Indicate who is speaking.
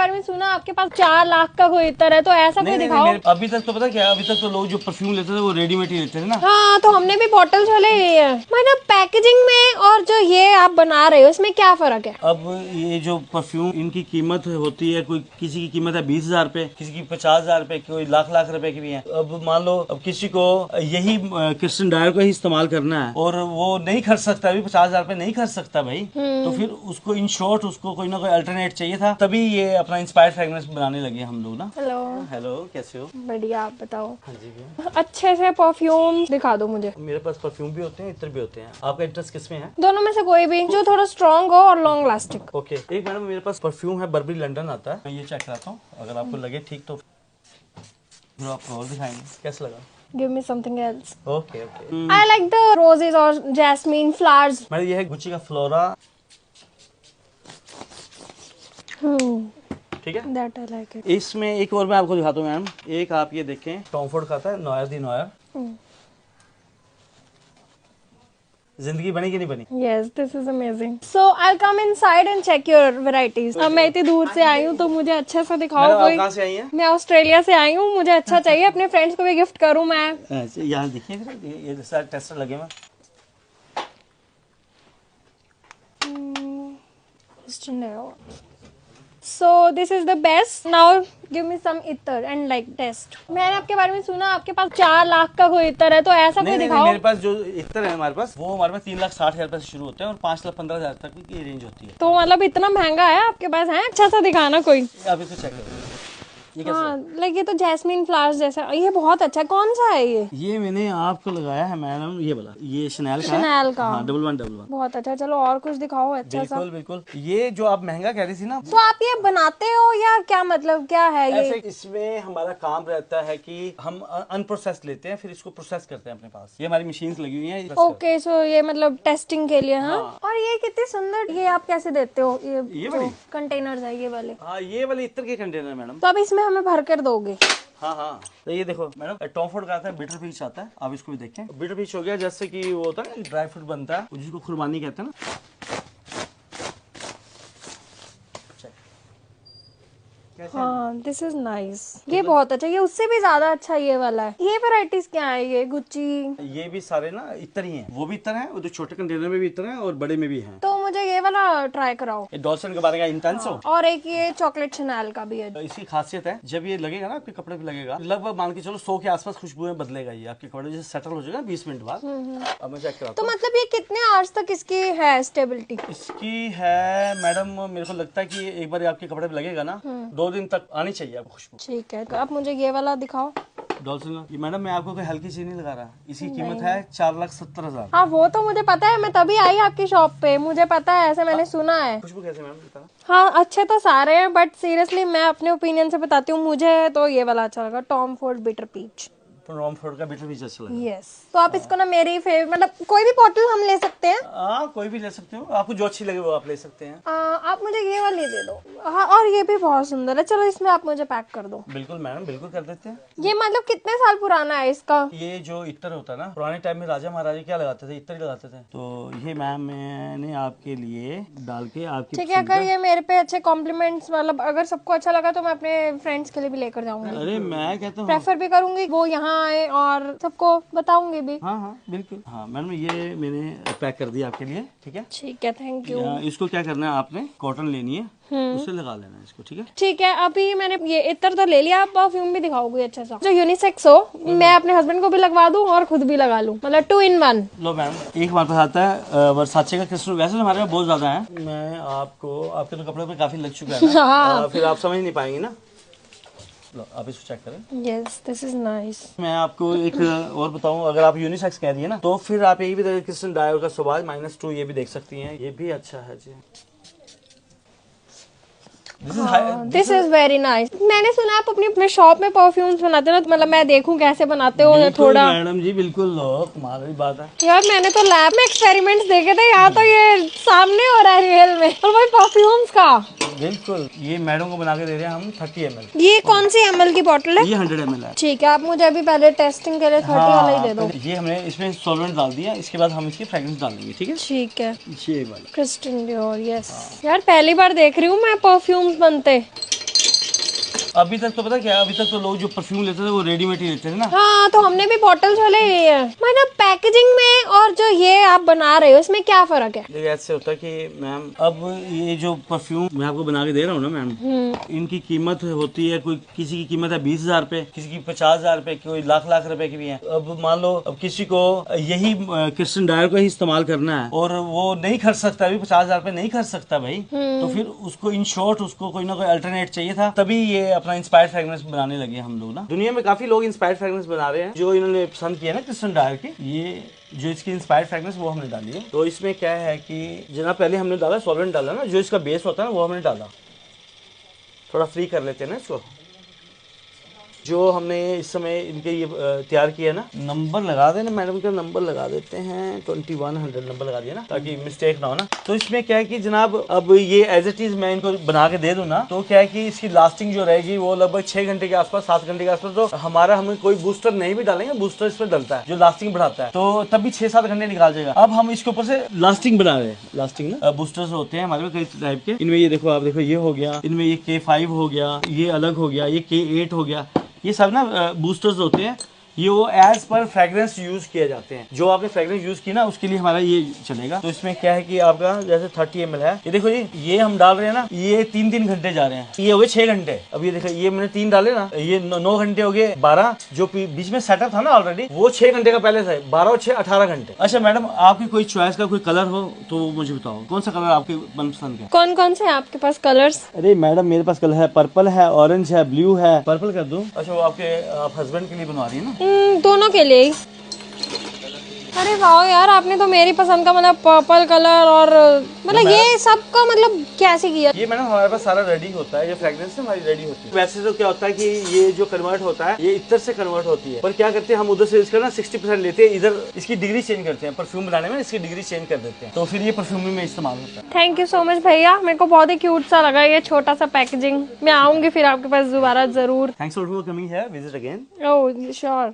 Speaker 1: बारे में सुना आपके पास 4 लाख का कोई इत्र है, तो ऐसा कोई दिखाओ।
Speaker 2: अभी तक तो पता क्या, अभी तक तो लोग जो परफ्यूम लेते थे वो रेडीमेड ही लेते थे ना।
Speaker 1: हाँ, तो हमने भी बॉटल्स वाले लिए है। मतलब पैकेजिंग में और जो ये आप बना रहे हो इसमें क्या फर्क है?
Speaker 2: अब ये जो परफ्यूम इनकी कीमत होती है, कोई किसी की कीमत है 20,000 रुपए, किसी की 50,000 रुपए, कोई लाख लाख रुपए की भी है। अब मान लो अब किसी को यही क्रिस्टियन डायर को ही इस्तेमाल करना है और वो नहीं खर्च सकता, अभी 50,000 रुपए नहीं खर्च सकता भाई, तो फिर उसको इन शॉर्ट उसको कोई ना कोई अल्टरनेट चाहिए था, तभी ये अपना इंस्पायर्ड फ्रेग्रेंस बनाने लगे हम लोग ना।
Speaker 1: हेलो
Speaker 2: हेलो, कैसे हो?
Speaker 1: बढ़िया, आप बताओ।
Speaker 2: हाँ जी भैया।
Speaker 1: अच्छे से परफ्यूम दिखा दो मुझे।
Speaker 2: मेरे पास परफ्यूम भी होते हैं, इत्र भी होते हैं। आपका इंटरेस्ट किसमें है?
Speaker 1: दोनों में से कोई भी जो थोड़ा स्ट्रॉन्ग हो और लॉन्ग लास्टिंग।
Speaker 2: ओके, एक मैडम मेरे पास परफ्यूम है, बर्बरी लंदन आता है, मैं ये चेक कराता हूँ, अगर आपको लगे ठीक तो फिर आपको और दिखाएंगे। कैसा लगा?
Speaker 1: Give me something else.
Speaker 2: Okay okay.
Speaker 1: I like the roses और jasmine flowers.
Speaker 2: मैडम ये है गुच्ची का फ्लोरा, ठीक है?
Speaker 1: That I like it.
Speaker 2: इसमें एक और मैं आपको दिखाता हूँ मैम, एक आप ये देखें, टॉम फोर्ड का आता है, नॉयर दी नॉयर। जिंदगी बनी कि नहीं बनी?
Speaker 1: Yes, this is amazing. So I'll come inside and check your varieties. अब मैं इतनी दूर से आई हूँ तो मुझे अच्छा सा दिखाओ
Speaker 2: मैडम आप
Speaker 1: कोई।
Speaker 2: कहाँ से आई हैं?
Speaker 1: मैं ऑस्ट्रेलिया से आई हूँ, मुझे अच्छा चाहिए, अपने फ्रेंड्स को भी गिफ्ट करूँ मैं।
Speaker 2: यहाँ देखिए, ये सारे टेस्टर लगे हुए हैं।
Speaker 1: So this is the best. Now give me some इत्र and like test. मैंने आपके बारे में सुना आपके पास 4 लाख का कोई इत्र है, तो ऐसा कोई दिखाओ।
Speaker 2: मेरे पास जो इत्र है हमारे पास, वो हमारे पास 3,60,000 रुपए से शुरू होते हैं और 5,15,000 तक की रेंज होती है।
Speaker 1: तो मतलब इतना महंगा है आपके पास? है अच्छा सा दिखाना कोई।
Speaker 2: अभी तो चेक करो ये कैसा
Speaker 1: हाँ, लाइक ये तो जैस्मिन फ्लावर्स जैसा, ये बहुत अच्छा। कौन सा है ये?
Speaker 2: ये मैंने आपको लगाया है मैडम, ये वाला, ये शनैल का है।
Speaker 1: शनैल का।
Speaker 2: हाँ, 1111।
Speaker 1: बहुत अच्छा। चलो और कुछ दिखाओ अच्छा सा।
Speaker 2: बिल्कुल बिल्कुल। ये जो आप महंगा कह रही थी ना,
Speaker 1: तो आप ये बनाते हो या क्या, मतलब क्या है ये?
Speaker 2: ऐसे इसमें हमारा काम रहता है कि हम अनप्रोसेस्ड लेते हैं, फिर इसको प्रोसेस करते हैं अपने पास। ये हमारी मशीन्स लगी हुई हैं।
Speaker 1: ओके, सो ये मतलब टेस्टिंग के लिए। हाँ। और ये कितनी सुंदर, ये आप कैसे देते हो? ये
Speaker 2: वाली
Speaker 1: कंटेनर्स है ये वाले?
Speaker 2: हाँ, ये वाले इत्र के कंटेनर मैडम।
Speaker 1: तो अब इसमें हमें भर कर दोगे?
Speaker 2: हाँ हाँ, तो ये देखो मैडम, टॉम फोर्ड का आता है, बिटर पीच आता है, आप इसको भी देखें। बिटर पीच हो गया, जैसे कि वो होता है ड्राई फ्रूट बनता है, जिसको खुरबानी कहते हैं ना।
Speaker 1: हाँ, दिस इज नाइस। ये बहुत अच्छा, ये उससे भी ज्यादा अच्छा ये वाला है। ये वैरायटीज क्या है? ये गुच्ची,
Speaker 2: ये भी सारे ना इत्र ही हैं। वो भी इत्र हैं, वो जो छोटे कंटेनर में भी इत्र हैं और बड़े में भी हैं।
Speaker 1: तो मुझे ये वाला ट्राई कराओ।
Speaker 2: ये डॉल्सन के बारे का इंटेंस हो।
Speaker 1: और एक ये चॉकलेट शनैल का भी है।
Speaker 2: तो इसकी खासियत है, जब ये लगेगा ना आपके कपड़े पे लगेगा, लगभग मान के चलो 100 के आसपास खुशबुएं बदलेगा ये आपके कपड़े, जैसे सेटल हो जाएगा 20 मिनट बाद। अब मैं चेक कराता
Speaker 1: तो
Speaker 2: हूं।
Speaker 1: मतलब ये कितने आवर्स तक इसकी है स्टेबिलिटी?
Speaker 2: इसकी है मैडम, मेरे को लगता है कि एक बार आपके कपड़े पे लगेगा ना, 2 दिन तक आनी चाहिए आपको खुशबू।
Speaker 1: ठीक है, तो आप मुझे ये वाला दिखाओ।
Speaker 2: डॉल्सन का। ये मैडम मैं आपको कोई हल्की चीज नहीं लगा रहा, इसकी कीमत है 4,70,000।
Speaker 1: हाँ, वो तो मुझे पता है, मैं तभी आई आपकी शॉप पे, मुझे पता है, ऐसा मैंने सुना है।
Speaker 2: खुशबू कैसे मैम बताना?
Speaker 1: हाँ, अच्छे तो सारे हैं, बट सीरियसली मैं अपने ओपिनियन से बताती हूँ, मुझे तो ये वाला अच्छा लगा, Tom Ford bitter peach.
Speaker 2: Tom Ford का बिटर पीच अच्छा लगा।
Speaker 1: यस। तो आप इसको ना मेरी फेवरेट, मतलब कोई भी बॉटल हम ले सकते हैं?
Speaker 2: हाँ, कोई भी ले सकते हो, आपको जो अच्छी लगे वो आप ले सकते हैं।
Speaker 1: आप मुझे ये वाली दे दो। हाँ, और ये भी बहुत सुंदर है। चलो इसमें आप मुझे पैक कर दो।
Speaker 2: बिल्कुल मैडम, बिल्कुल कर देते हैं।
Speaker 1: ये मतलब कितने साल पुराना है इसका?
Speaker 2: ये जो इत्र होता है ना, पुराने टाइम में राजा महाराजा क्या लगाते थे? इत्र ही लगाते थे। तो ये मैम मैंने आपके लिए डाल के आपकी
Speaker 1: ठीक है, अगर ये मेरे पे अच्छे कॉम्प्लीमेंट्स, मतलब अगर सबको अच्छा लगा तो मैं अपने फ्रेंड्स के लिए भी लेकर जाऊंगी।
Speaker 2: अरे मैं कहता हूँ
Speaker 1: प्रेफर भी करूंगी वो यहाँ आए और सबको बताऊंगी भी।
Speaker 2: हाँ हाँ बिल्कुल। हाँ मैडम, ये मैंने पैक कर दिया आपके लिए, ठीक है?
Speaker 1: ठीक है, थैंक यू।
Speaker 2: इसको क्या करना है, आपने कॉटन लेनी है, उससे लगा लेना है इसको, ठीक है?
Speaker 1: ठीक है, अभी मैंने ये इत्र तो ले लिया, आप परफ्यूम भी दिखाओगे अच्छा सा जो यूनिसेक्स हो। मैं अपने हस्बैंड को भी लगवा दूं और खुद भी लगा लूं, मतलब 2 in 1।
Speaker 2: लो मैम, एक हमारे पास आता है वर्साचे का क्रिस्टल, वैसे हमारे पास बहुत ज्यादा है। मैं आपको, आपके तो कपड़े पे काफी लग चुका है ना, फिर आप समझ नहीं पाएंगे ना। लो आप इसको चेक करें।
Speaker 1: Yes, this is nice.
Speaker 2: मैं आपको एक और बताऊं, अगर आप यूनिसेक्स कह रही है ना, तो फिर आप ये भी देख, क्रिस्टल डायर का स्वभाव -2 ये भी देख सकती हैं, ये भी अच्छा है जी।
Speaker 1: This is very nice. मैंने सुना आप अपनी शॉप में परफ्यूम्स बनाते हो ना, तो मतलब मैं देखूं कैसे बनाते हो थोड़ा।
Speaker 2: मैडम जी बिल्कुल, लो कमाल की बात है
Speaker 1: यार, मैंने तो लैब में एक्सपेरिमेंट्स देखे थे, यहाँ तो ये सामने हो रहा है रियल में, और वही परफ्यूम्स का।
Speaker 2: बिल्कुल, ये मैडम को बना के दे रहे हैं हम 30 ml।
Speaker 1: ये कौन सी ml की बोतल है?
Speaker 2: ये 100 ml है।
Speaker 1: ठीक है, आप मुझे अभी पहले टेस्टिंग के लिए 30 वाला ही दे दो।
Speaker 2: ये हमने इसमें सॉल्वेंट डाल दिया, इसके बाद हम इसकी फ्रेग्रेंस डालेंगे, ठीक है?
Speaker 1: ठीक है।
Speaker 2: ये वाला
Speaker 1: क्रिस्टियन डियोर, यस। यार पहली बार देख रही हूँ मैं परफ्यूम्स बनते।
Speaker 2: अभी तक तो पता क्या, अभी तक तो लोग जो परफ्यूम लेते थे वो रेडीमेड ही लेते थे ना।
Speaker 1: हाँ, तो हमने भी बॉटल्स वाले लिए हैं। मतलब पैकेजिंग में और जो ये आप बना रहे हो इसमें क्या फर्क है?
Speaker 2: देखिए ऐसे होता है कि मैम, अब ये जो परफ्यूम मैं आपको बना के दे रहा हूँ ना मैम, इनकी कीमत होती है, कोई किसी की कीमत है 20,000 रुपए, किसी की 50,000 रुपए, कोई लाख लाख रुपए की भी है। अब मान लो अब किसी को यही क्रिस्टियन डायर को ही इस्तेमाल करना है और वो नहीं खर्च सकता, अभी 50,000 रुपए नहीं खर्च सकता भाई, तो फिर उसको इन शॉर्ट उसको कोई ना कोई अल्टरनेट चाहिए था, तभी ये अपना इंस्पायर्ड फ्रेग्रेंस बनाने लगे हम लोग ना। दुनिया में काफी लोग इंस्पायर्ड फ्रेग्रेंस बना रहे हैं, जो इन्होंने पसंद किया ना क्रिस्टियन डायर की, ये जो इसकी इंस्पायर्ड फ्रेग्रेंस वो हमने डाली है। तो इसमें क्या है कि जनाब पहले हमने डाला सॉल्वेंट डाला ना, जो इसका बेस होता है ना वो हमने डाला, थोड़ा फ्री कर लेते हैं ना इसको। जो हमने इस समय इनके ये तैयार किया ना, नंबर लगा देना मैडम का, नंबर लगा देते हैं 2100 नंबर लगा दिया ना, ताकि मिस्टेक ना हो ना। तो इसमें क्या है कि जनाब अब ये एज इट इज मैं इनको बना के दे दूं ना, तो क्या है कि इसकी लास्टिंग जो रहेगी वो लगभग 6 घंटे के आसपास, 7 घंटे के आसपास। तो हमारा हमें कोई बूस्टर नहीं भी डालेंगे, बूस्टर इस पर डलता है जो लास्टिंग बढ़ाता है, तो तब भी 6-7 घंटे निकाल जाएगा। अब हम इसके ऊपर से लास्टिंग बना रहे हैं, लास्टिंग ना बूस्टर्स होते हैं हमारे पास कई टाइप के। इनमें ये देखो, आप देखो ये हो गया, इनमें ये K5 हो गया, ये अलग हो गया, ये K8 हो गया, ये सब ना बूस्टर्स होते हैं। ये वो एज पर फ्रेग्रेंस यूज किए जाते हैं, जो आपने फ्रेग्रेंस यूज की ना उसके लिए हमारा ये चलेगा। तो इसमें क्या है कि आपका जैसे 30 ml है, ये देखो जी, ये हम डाल रहे हैं ना, ये 3-3 घंटे जा रहे हैं, ये हो गए 6 घंटे। अब ये देखो, ये मैंने 3 डाले ना, ये 9 घंटे हो गए, 12 जो बीच में सेटअप था ना ऑलरेडी, वो 6 घंटे का पहले था, 12 और 6 18 घंटे। अच्छा मैडम, आपकी कोई चॉइस का कोई कलर हो तो मुझे बताओ, कौन सा कलर आपके मनपसंद है?
Speaker 1: कौन कौन से हैं आपके पास कलर्स?
Speaker 2: अरे मैडम मेरे पास कलर है, पर्पल है, ऑरेंज है, ब्लू है। पर्पल कर दूं? अच्छा, वो आपके आप हस्बैंड के लिए बनवा रही है ना?
Speaker 1: दोनों के लिए ही। अरे वाह यार, आपने तो मेरी पसंद का मतलब पर्पल कलर और मतलब ये सबका मतलब कैसे किया? ये
Speaker 2: मैडम हमारे पास सारा रेडी होता है, ये फ्रेग्रेंस हमारी रेडी होती है। वैसे तो क्या होता है कि ये जो कन्वर्ट होता है ये इतर से कन्वर्ट होती है, पर क्या करते हैं हम उधर से इसका ना 60% लेते हैं, इधर इसकी डिग्री चेंज करते हैं, परफ्यूम बनाने में इसकी डिग्री चेंज कर देते हैं, तो फिर ये परफ्यूम में इस्तेमाल होता है।
Speaker 1: थैंक यू सो मच भैया, मेरे को बहुत ही क्यूट सा लगा ये छोटा सा पैकेजिंग। मैं आऊंगी फिर आपके पास दोबारा जरूर।
Speaker 2: Thanks for coming here, visit again.
Speaker 1: Oh sure.